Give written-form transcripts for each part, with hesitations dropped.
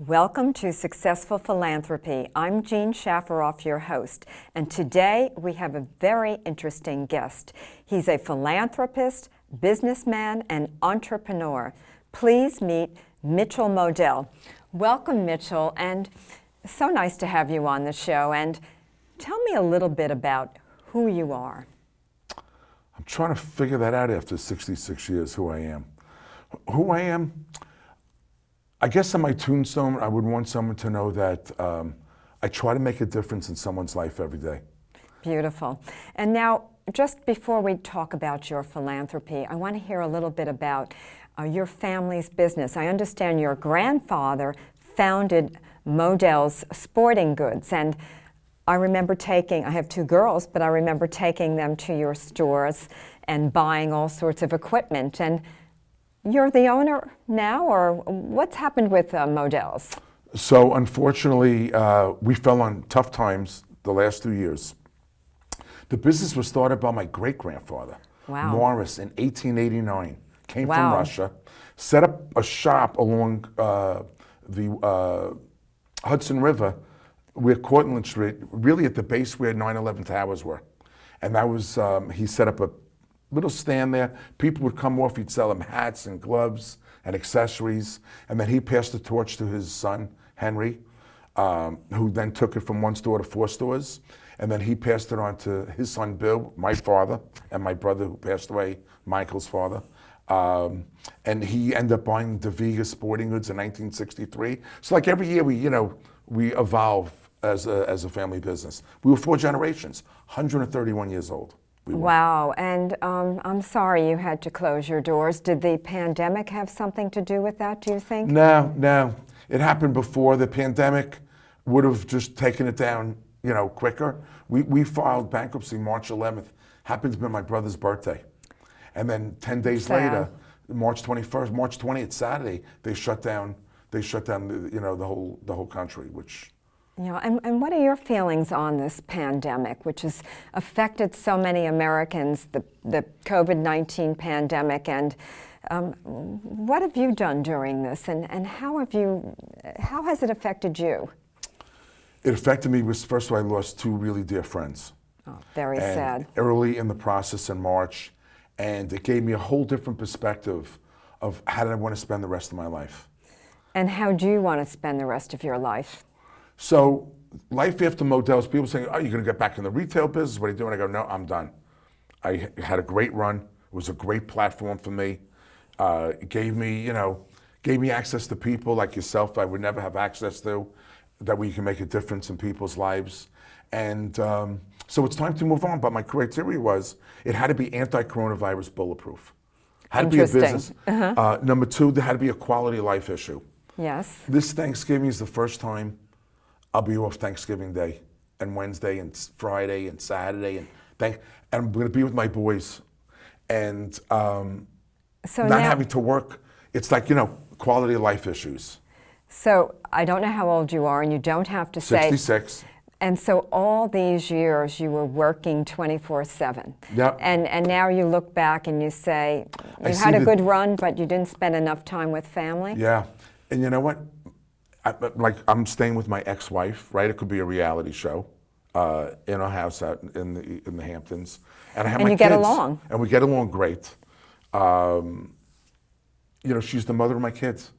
Welcome to Successful Philanthropy. I'm Jean Shafiroff, your host, and today we have a very interesting guest. He's a philanthropist, businessman, and entrepreneur. Please meet Mitchell Modell. Welcome, Mitchell, and so nice to have you on the show. And tell me a little bit about who you are. I'm trying to figure that out after 66 years, who I am. Who I am? I guess on my tombstone, I would want someone to know that I try to make a difference in someone's life every day. Beautiful. And now, just before we talk about your philanthropy, I want to hear a little bit about your family's business. I understand your grandfather founded Modell's Sporting Goods, and I have two girls, but I remember taking them to your stores and buying all sorts of equipment. And you're the owner now, or what's happened with Modell's? So unfortunately, we fell on tough times the last 2 years. The business was started by my great-grandfather, Morris, in 1889. Came from Russia, set up a shop along the Hudson River where Cortlandt Street, really at the base where 9/11 towers were. And that was, he set up a little stand there. People would come off, he'd sell them hats and gloves and accessories. And then he passed the torch to his son, Henry, who then took it from one store to 4 stores. And then he passed it on to his son, Bill, my father, and my brother who passed away, Michael's father. And he ended up buying the Vega Sporting Goods in 1963. So like every year we evolve as a family business. We were 4 generations, 131 years old. Wow, and I'm sorry you had to close your doors. Did the pandemic have something to do with that, do you think? No. It happened before. The pandemic would have just taken it down, quicker. We filed bankruptcy March 11th. Happened to be my brother's birthday. And then 10 days later, March 21st, March 20th, Saturday, they shut down the whole country, which... And what are your feelings on this pandemic, which has affected so many Americans, the COVID-19 pandemic, and what have you done during this, and how has it affected you? It affected me first of all, I lost 2 really dear friends. Oh, very sad. Early in the process in March, and it gave me a whole different perspective of how did I want to spend the rest of my life. And how do you want to spend the rest of your life? So life after Modell's, people saying, oh, you're going to get back in the retail business? What are you doing? I go, no, I'm done. I had a great run. It was a great platform for me. It gave me access to people like yourself I would never have access to, that we can make a difference in people's lives. And so it's time to move on. But my criteria was it had to be anti-coronavirus bulletproof. Had to be a business. Number 2, there had to be a quality of life issue. Yes. This Thanksgiving is the first time I'll be off Thanksgiving Day and Wednesday and Friday and Saturday and I'm going to be with my boys and not having to work. It's like, quality of life issues. So I don't know how old you are, and you don't have to say. 66. And so all these years you were working 24/7. Yep. And now you look back and you say, you had a good run, but you didn't spend enough time with family? Yeah. And you know what? I'm staying with my ex-wife, right? It could be a reality show in a house out in the Hamptons, and I have my kids. And you get along. And we get along great. She's the mother of my kids.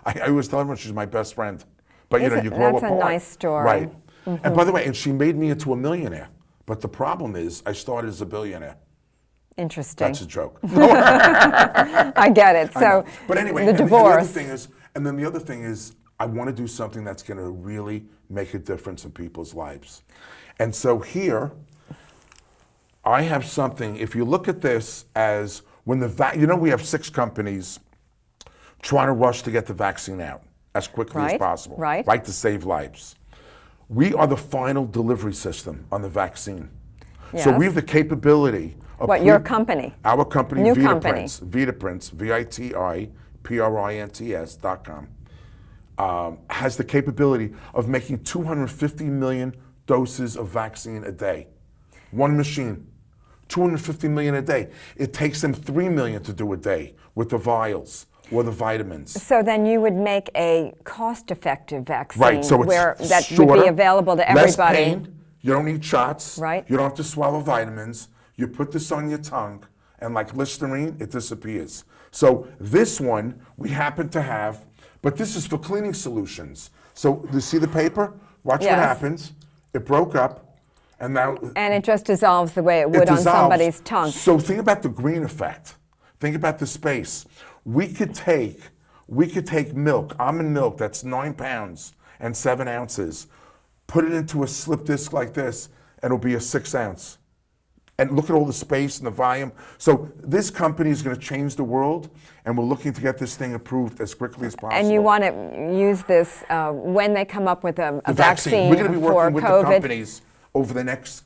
I always tell everyone she's my best friend. But you grow apart. That's a nice story. Right. Mm-hmm. And by the way, and she made me into a millionaire. But the problem is, I started as a billionaire. Interesting. That's a joke. I get it. So, but anyway, the divorce. And then the other thing is, I want to do something that's going to really make a difference in people's lives. And so here, I have something, if you look at this as when we have 6 companies trying to rush to get the vaccine out as quickly as possible, right, to save lives. We are the final delivery system on the vaccine. Yes. So we have the capability of... What, your company? Our company, New Vitaprints, VITIPRINTS.com, has the capability of making 250 million doses of vaccine a day. One machine, 250 million a day. It takes them 3 million to do a day with the vials or the vitamins. So then you would make a cost-effective vaccine, Right, so it's that shorter, would be available to everybody. Less pain, you don't need shots, right? You don't have to swallow vitamins. You put this on your tongue, and like Listerine, it disappears. So this one we happen to have, but this is for cleaning solutions. So you see the paper? Watch what happens. It broke up, and now... And it just dissolves the way it would on somebody's tongue. So think about the green effect. Think about the space. We could take milk, almond milk that's 9 pounds and 7 ounces, put it into a slip disc like this, and it'll be a 6 ounce. And look at all the space and the volume. So this company is going to change the world, and we're looking to get this thing approved as quickly as possible. And you want to use this when they come up with a vaccine We're going to be working with COVID. the companies over the next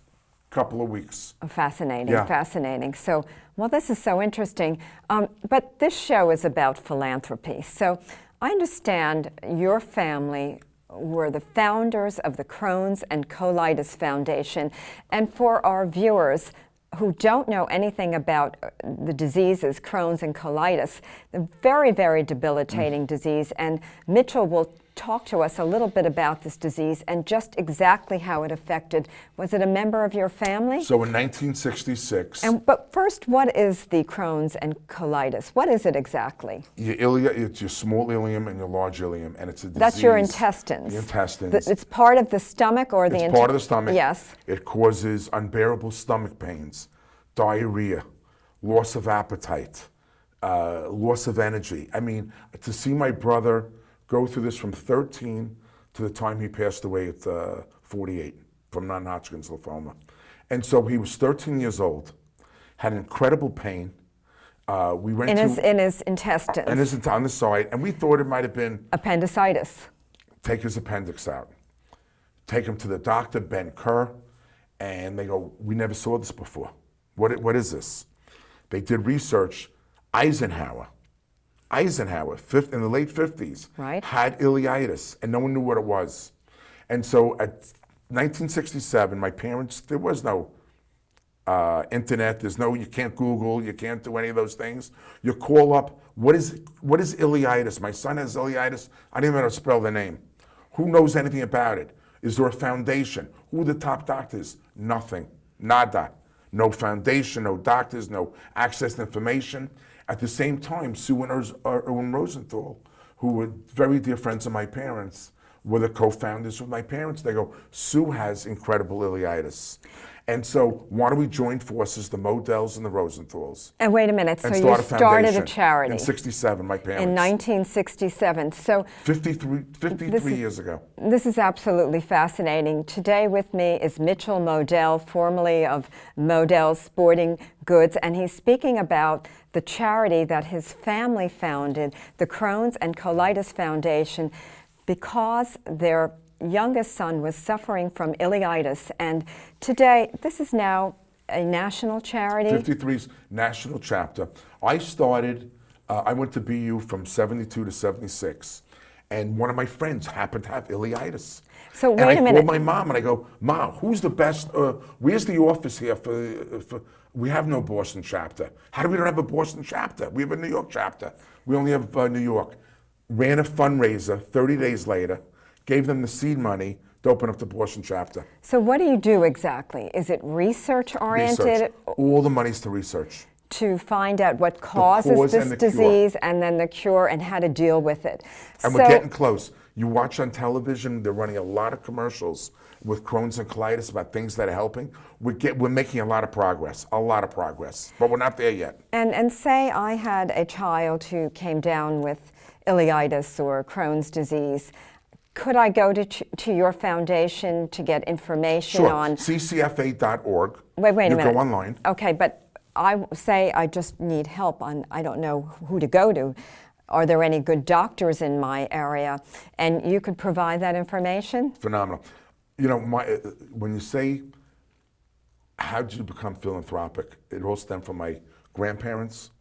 couple of weeks. Fascinating, fascinating. So, well, this is so interesting. But this show is about philanthropy. So I understand your family were the founders of the Crohn's and Colitis Foundation. And for our viewers who don't know anything about the diseases, Crohn's and colitis, a very, very debilitating disease. And Mitchell will talk to us a little bit about this disease and just exactly how it affected. Was it a member of your family? So in 1966. But first, what is the Crohn's and colitis? What is it exactly? Your ileum, it's your small ileum and your large ileum, and it's a disease. That's your intestines. The intestines. It's part of the stomach or the... It's part of the stomach. Yes. It causes unbearable stomach pains, diarrhea, loss of appetite, loss of energy. I mean, to see my brother go through this from 13 to the time he passed away at 48 from non-Hodgkin's lymphoma. And so he was 13 years old, had incredible pain. We went in his intestines. On the side, and we thought it might have been appendicitis. Take his appendix out. Take him to the doctor, Ben Kerr, and they go, we never saw this before. What is this? They did research. Eisenhower, in the late 50s, had ileitis, and no one knew what it was. And so at 1967, my parents, there was no internet, you can't Google, you can't do any of those things. You call up, what is ileitis? My son has ileitis. I don't even know how to spell the name. Who knows anything about it? Is there a foundation? Who are the top doctors? Nothing, nada. No foundation, no doctors, no access to information. At the same time, Sue and Erwin Rosenthal, who were very dear friends of my parents, were the co-founders with my parents. They go, Sue has incredible ileitis. And so why don't we join forces, the Modells and the Rosenthals? And wait a minute, so you started a charity. In 67, my parents. In 1967, so 53 years ago. This is absolutely fascinating. Today with me is Mitchell Modell, formerly of Modell Sporting Goods, and he's speaking about the charity that his family founded, the Crohn's and Colitis Foundation, because their youngest son was suffering from ileitis, and today this is now a national charity. 53's national chapter. I started, I went to BU from 72 to 76, and one of my friends happened to have ileitis. So wait a minute. And I called my mom and I go, Mom, who's the best, where's the office here for we have no Boston chapter. How do we not have a Boston chapter? We have a New York chapter. We only have New York. Ran a fundraiser 30 days later, gave them the seed money to open up the Boston chapter. So what do you do exactly? Is it research-oriented? Research. All the money's to research. To find out what causes this disease and then the cure and how to deal with it. And we're getting close. You watch on television, they're running a lot of commercials with Crohn's and colitis about things that are helping. We're making a lot of progress, but we're not there yet. And say I had a child who came down with ileitis or Crohn's disease. Could I go to your foundation to get information on? ccfa.org. Wait a minute. You go online. Okay, but I just need help I don't know who to go to. Are there any good doctors in my area? And you could provide that information? Phenomenal. You know, when you say, how did you become philanthropic? It all stemmed from my grandparents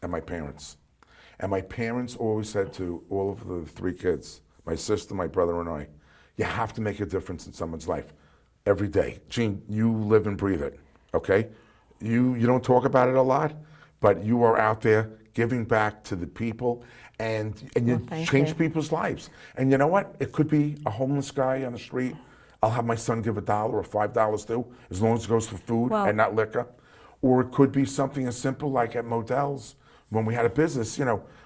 and my parents. And my parents always said to all of the 3 kids, my sister, my brother, and I, you have to make a difference in someone's life every day. Gene, you live and breathe it, okay? you don't talk about it a lot, but you are out there giving back to the people, and you change people's lives. And you know what? It could be a homeless guy on the street. I'll have my son give $1 or $5 too, as long as it goes for food and not liquor. Or it could be something as simple like at Modell's, when we had a business,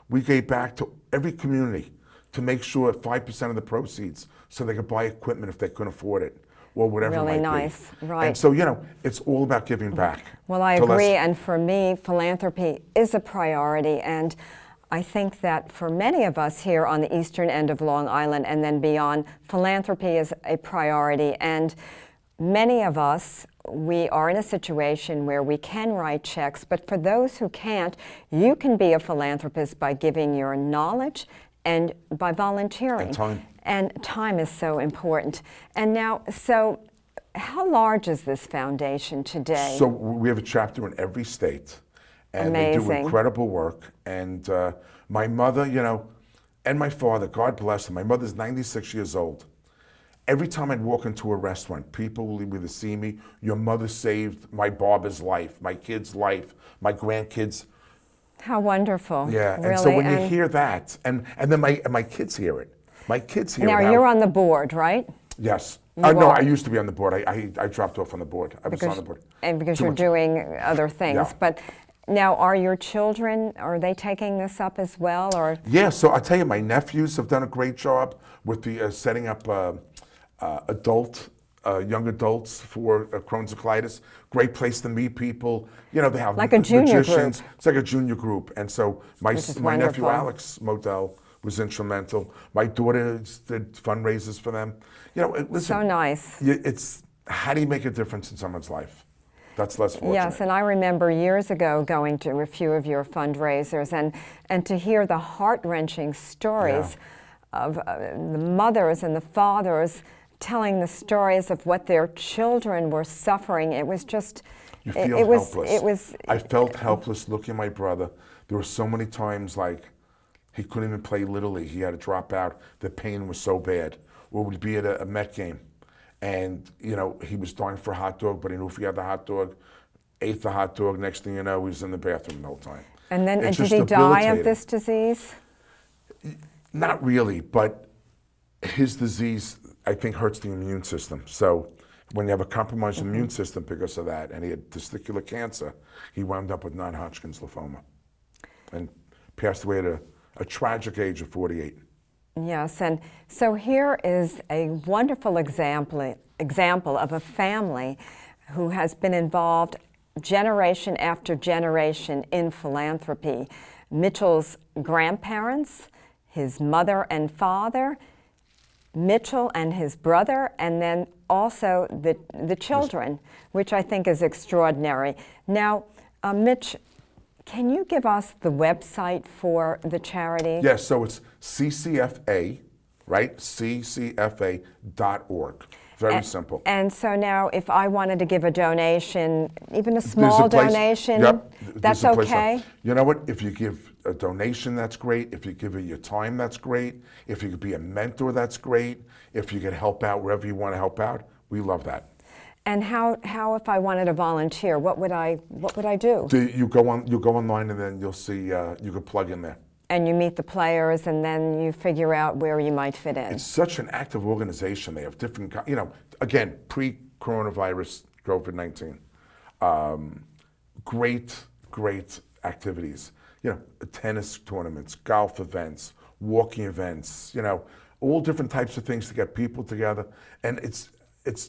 we gave back to every community to make sure 5% of the proceeds so they could buy equipment if they couldn't afford it, or whatever really it might nice, be. right. And so, it's all about giving back. Well, I agree, and for me, philanthropy is a priority, and I think that for many of us here on the eastern end of Long Island and then beyond, philanthropy is a priority, and many of us, we are in a situation where we can write checks, but for those who can't, you can be a philanthropist by giving your knowledge and by volunteering. And time. And time is so important. And now, so how large is this foundation today? So we have a chapter in every state, and Amazing. They do incredible work. And my mother, and my father, God bless them. My mother's 96 years old. Every time I'd walk into a restaurant, people will either see me, your mother saved my barber's life, my kid's life, my grandkids. How wonderful. Yeah, really. And so when you hear that, and then my kids hear it. My kids hear it. Now, you're on the board, right? Yes. You No, are. I used to be on the board. I dropped off on the board. I was on the board. And because Too you're much. doing other things. Yeah. But now, are your children, are they taking this up as well? Or? Yeah, so I tell you, my nephews have done a great job with the setting up young adults for Crohn's and colitis. Great place to meet people. They have like a junior magicians. group. It's like a junior group. And so my nephew wonderful. Alex Modell was instrumental. My daughter did fundraisers for them. Listen. So nice. It's how do you make a difference in someone's life? That's less fortunate. Yes, and I remember years ago going to a few of your fundraisers and to hear the heart-wrenching stories of the mothers and the fathers telling the stories of what their children were suffering. It was just, you feel helpless. I felt helpless looking at my brother. There were so many times like he couldn't even play Little League. He had to drop out. The pain was so bad. Or we'd be at a Met game, and he was dying for a hot dog, but he knew if he had the hot dog, ate the hot dog, next thing you know, he was in the bathroom the whole time. And then, It's did just he die of debilitating. this disease? Not really, but his disease, I think, hurts the immune system. So when you have a compromised immune system because of that, and he had testicular cancer, he wound up with non-Hodgkin's lymphoma and passed away at a tragic age of 48. Yes, and so here is a wonderful example of a family who has been involved generation after generation in philanthropy. Mitchell's grandparents, his mother and father, Mitchell and his brother, and then also the children, which I think is extraordinary. Now, Mitch, can you give us the website for the charity? Yes, so it's CCFA, right? CCFA.org. Very simple. And so now, if I wanted to give a donation, even a small donation, that's okay? You know what? If you give a donation, that's great. If you give it your time, that's great. If you could be a mentor, that's great. If you could help out wherever you want to help out, we love that. And how if I wanted to volunteer, what would I do? You go online, and then you'll see you can plug in there. And you meet the players, and then you figure out where you might fit in. It's such an active organization. They have different, again, pre-coronavirus, COVID-19, great activities. Tennis tournaments, golf events, walking events. All different types of things to get people together, and it's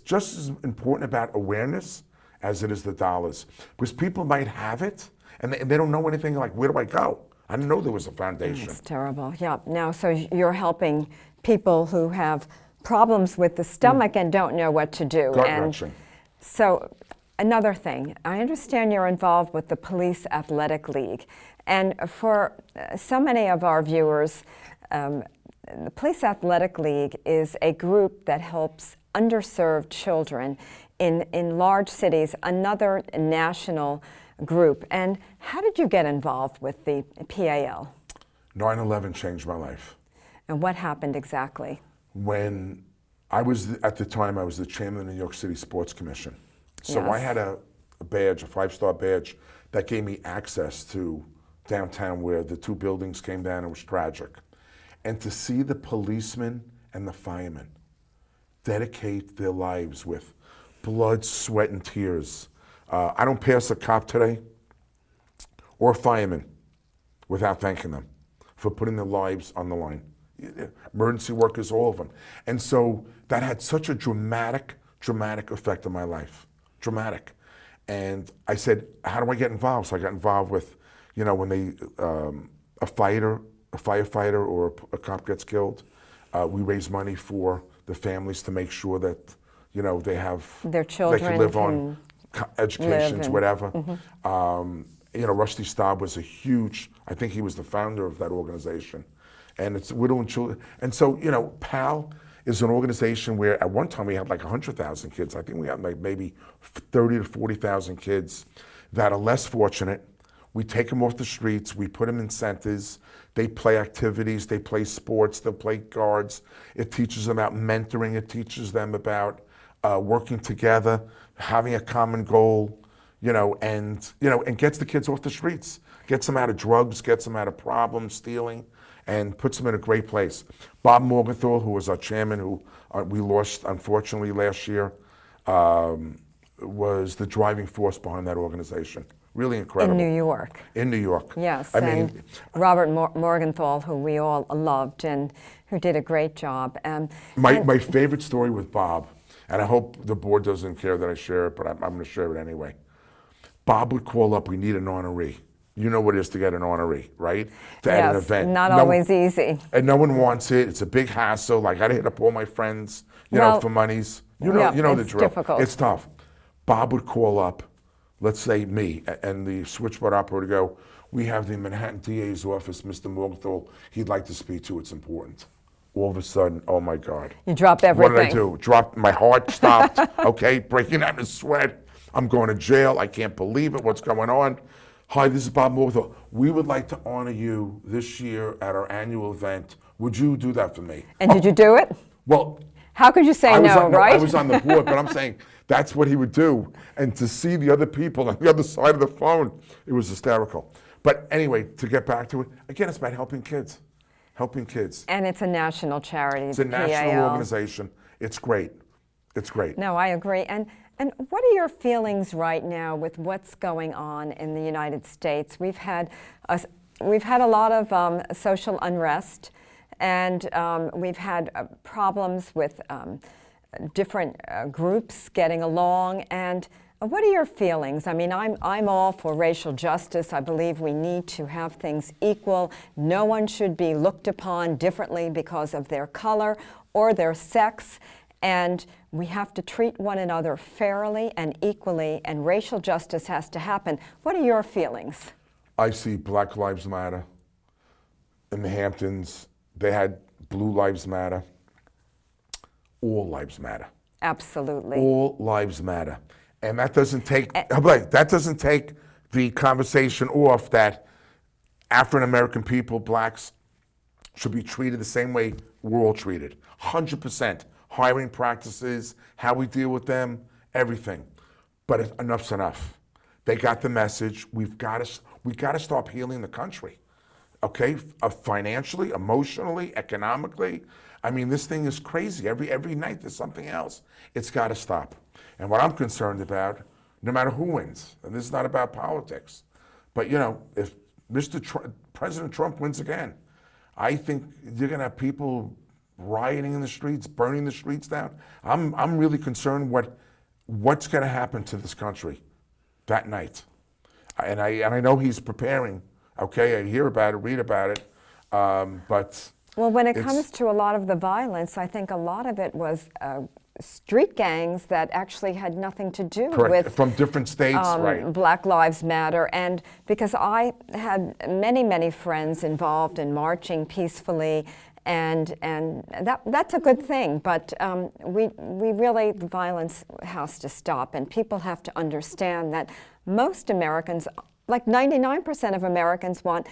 just as important about awareness as it is the dollars, because people might have it and they don't know anything like, where do I go? I didn't know there was a foundation. It's terrible. Yeah. Now, so you're helping people who have problems with the stomach and don't know what to do. Gut-wrenching. So another thing, I understand you're involved with the Police Athletic League, and for so many of our viewers, the Police Athletic League is a group that helps underserved children in large cities, another national group. And how did you get involved with the PAL? 9/11 changed my life. And what happened exactly? When at the time, I was the chairman of the New York City Sports Commission. So Yes. I had badge, a 5-star badge, that gave me access to downtown where the 2 buildings came down. It was tragic. And to see the policemen and the firemen dedicate their lives with blood, sweat, and tears. I don't pass a cop today or a fireman without thanking them for putting their lives on the line. Emergency workers, all of them. And so that had such a dramatic effect on my life. Dramatic. And I said, how do I get involved? So I got involved with, when they, a firefighter or a cop gets killed, we raise money for the families to make sure that, they have, their children they can live on educations, whatever. Mm-hmm. Rusty Staub was a huge, I think he was the founder of that organization. And it's widow and children. And so, PAL is an organization where at one time we had like 100,000 kids. I think we had like maybe 30 to 40,000 kids that are less fortunate. We take them off the streets, we put them in centers, they play activities, they play sports, they play guards. It teaches them about mentoring, it teaches them about working together, having a common goal, and gets the kids off the streets, gets them out of drugs, gets them out of problems, stealing, and puts them in a great place. Bob Morgenthau, who was our chairman, who we lost unfortunately last year, was the driving force behind that organization. Really incredible. In New York. In New York. Yes, and Robert Morgenthau, who we all loved and who did a great job. My favorite story with Bob, and I hope the board doesn't care that I share it, but I'm going to share it anyway. Bob would call up, we need an honoree. You know what it is to get an honoree, right? At an event. Not always easy. And no one wants it. It's a big hassle. I got to hit up all my friends, for monies. You know the drill. Difficult. It's tough. Bob would call up, let's say me, and the switchboard operator would go, we have the Manhattan DA's office, Mr. Morgenthau, he'd like to speak to, it's important. All of a sudden, oh my God. You dropped everything. What did I do? Dropped, my heart stopped, okay, breaking out in sweat. I'm going to jail, I can't believe it, what's going on? Hi, this is Bob Morgenthau. We would like to honor you this year at our annual event. Would you do that for me? And did you do it? Well, how could you say no, right? I was on the board, but I'm saying that's what he would do. And to see the other people on the other side of the phone, it was hysterical. But anyway, to get back to it, again, it's about helping kids. Helping kids. And it's a national charity. It's a national organization. It's great. It's great. No, I agree. And what are your feelings right now with what's going on in the United States? We've had a lot of social unrest, and we've had problems with different groups getting along. And what are your feelings? I mean, I'm all for racial justice. I believe we need to have things equal. No one should be looked upon differently because of their color or their sex. And we have to treat one another fairly and equally, and racial justice has to happen. What are your feelings? I see Black Lives Matter. In the Hamptons, they had Blue Lives Matter. All lives matter. Absolutely. All lives matter. And that doesn't take the conversation off that African American people, blacks, should be treated the same way we're all treated. 100%. Hiring practices, how we deal with them, everything. But enough's enough. They got the message. We got to stop healing the country. Okay, financially, emotionally, economically. I mean, this thing is crazy. Every night there's something else. It's got to stop. And what I'm concerned about, no matter who wins, and this is not about politics, but if President Trump wins again, I think you're going to have people rioting in the streets, burning the streets down. I'm really concerned what's going to happen to this country that night. And I know he's preparing. Okay, I hear about it, read about it, but well, when it comes to a lot of the violence, I think a lot of it was street gangs that actually had nothing to do with from different states, right? Black Lives Matter, and because I had many friends involved in marching peacefully. And that's a good thing, but we really, the violence has to stop, and people have to understand that most Americans, like 99% of Americans, want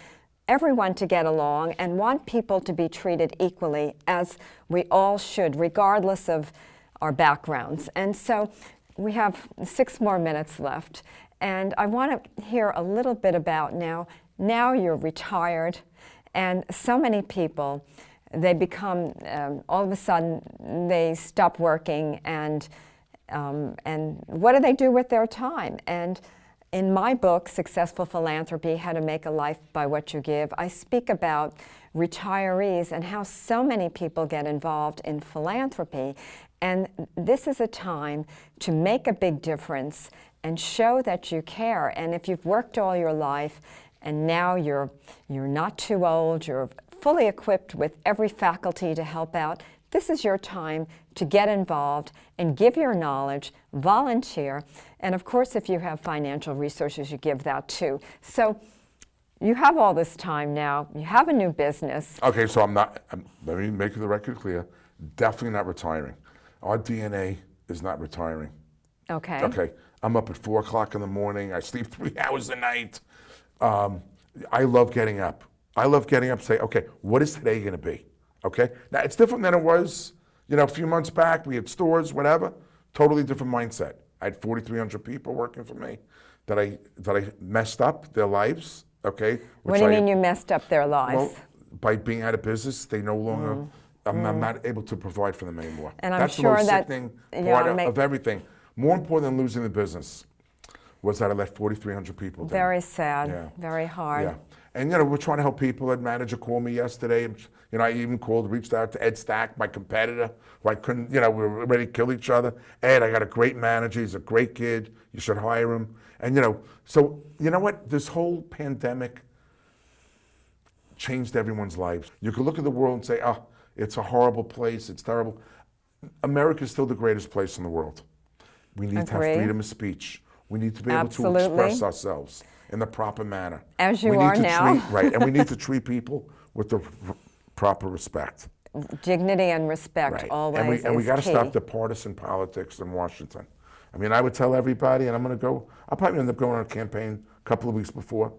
everyone to get along and want people to be treated equally, as we all should, regardless of our backgrounds. And so we have 6 more minutes left, and I want to hear a little bit about now you're retired, and so many people, they become, all of a sudden, they stop working, and what do they do with their time? And in my book, Successful Philanthropy, How to Make a Life by What You Give, I speak about retirees and how so many people get involved in philanthropy. And this is a time to make a big difference and show that you care. And if you've worked all your life and now you're not too old, you're fully equipped with every faculty to help out, this is your time to get involved and give your knowledge, volunteer, and of course if you have financial resources, you give that too. So you have all this time now, you have a new business. Okay, so let me make the record clear, definitely not retiring. Our DNA is not retiring. Okay. Okay, I'm up at 4 o'clock in the morning, I sleep 3 hours a night. I love getting up. I love getting up and say, okay, what is today gonna be? Okay, now it's different than it was, a few months back. We had stores, whatever, totally different mindset. I had 4,300 people working for me that I messed up their lives, okay? What do you mean you messed up their lives? Well, by being out of business, they no longer, I'm not able to provide for them anymore. And I'm That's sure the most that, sickening part of everything. More important than losing the business was that I let 4,300 people down. Very sad, Yeah. very hard. Yeah. And we're trying to help people. A manager called me yesterday. And, I even reached out to Ed Stack, my competitor, who I couldn't, we were ready to kill each other. Ed, I got a great manager. He's a great kid. You should hire him. And, so you know what? This whole pandemic changed everyone's lives. You could look at the world and say, oh, it's a horrible place. It's terrible. America is still the greatest place in the world. We need to have freedom of speech. We need to be able to express ourselves in the proper manner. As you are now. Right, and we need to treat people with the proper respect. Dignity and respect always and we got to key. stop the partisan politics in Washington. I would tell everybody, and I'll probably end up going on a campaign a couple of weeks before.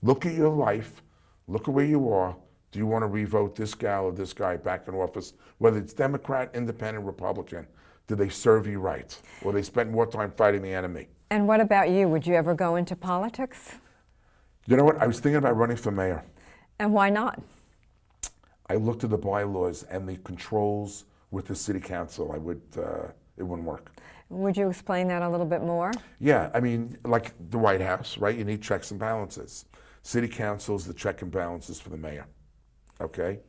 Look at your life, look at where you are. Do you want to revote this gal or this guy back in office? Whether it's Democrat, Independent, Republican, do they serve you right? Or they spend more time fighting the enemy? And what about you? Would you ever go into politics? You know what? I was thinking about running for mayor. And why not? I looked at the bylaws and the controls with the city council. It wouldn't work. Would you explain that a little bit more? Yeah, like the White House, right? You need checks and balances. City council is the check and balances for the mayor, okay?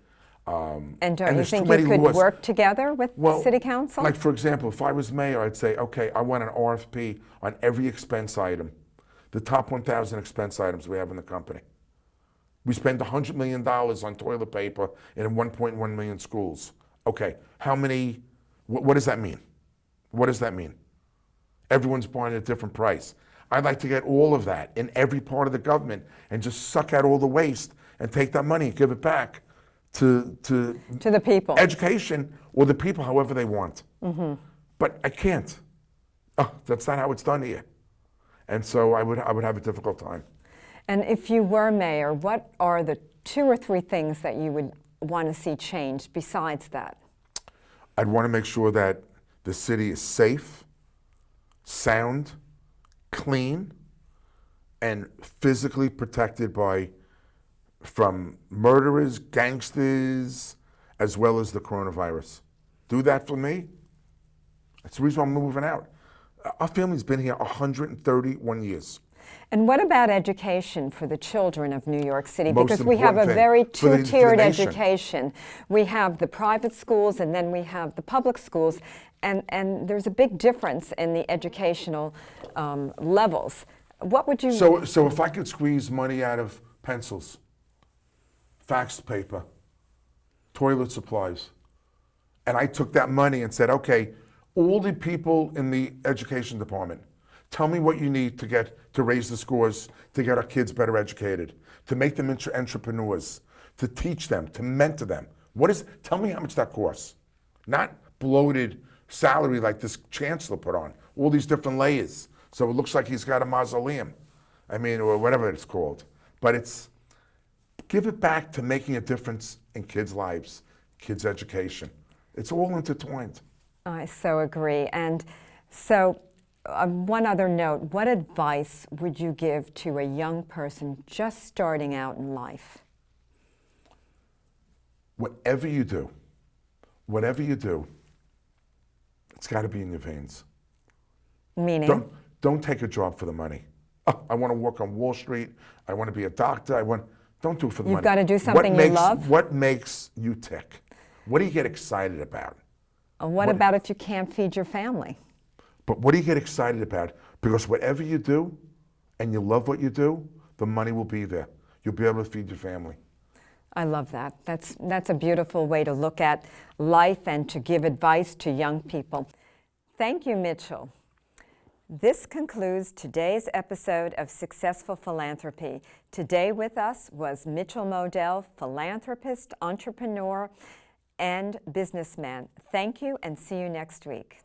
And don't you think you could work together with city council? Like for example, if I was mayor, I'd say, okay, I want an RFP on every expense item, the top 1,000 expense items we have in the company. We spend $100 million on toilet paper in 1.1 million schools. Okay, how many, what does that mean? What does that mean? Everyone's buying at a different price. I'd like to get all of that in every part of the government and just suck out all the waste and take that money and give it back to the people. Education or the people, however they want. Mm-hmm. But I can't. Oh, that's not how it's done here. And so I would have a difficult time. And if you were mayor, what are the 2 or 3 things that you would want to see changed besides that? I'd want to make sure that the city is safe, sound, clean, and physically protected from murderers, gangsters, as well as the coronavirus. Do that for me. That's the reason I'm moving out. Our family's been here 131 years. And what about education for the children of New York City? Most because we have a important very thing two-tiered education. We have the private schools and then we have the public schools, and there's a big difference in the educational levels. What would you... So if I could squeeze money out of pencils, fax paper, toilet supplies, and I took that money and said, okay, all the people in the education department, tell me what you need to raise the scores, to get our kids better educated, to make them entrepreneurs, to teach them, to mentor them. Tell me how much that costs. Not bloated salary like this chancellor put on, all these different layers. So it looks like he's got a mausoleum, or whatever it's called. But give it back to making a difference in kids' lives, kids' education. It's all intertwined. I so agree. And so one other note, what advice would you give to a young person just starting out in life? Whatever you do, it's got to be in your veins. Meaning? Don't take a job for the money. Oh, I want to work on Wall Street. I want to be a doctor. Don't do it for the money. You've got to do something you love. What makes you tick? What do you get excited about? What about if you can't feed your family? But what do you get excited about? Because whatever you do, and you love what you do, the money will be there. You'll be able to feed your family. I love that. That's a beautiful way to look at life and to give advice to young people. Thank you, Mitchell. This concludes today's episode of Successful Philanthropy. Today with us was Mitchell Modell, philanthropist, entrepreneur, and businessman. Thank you, and see you next week.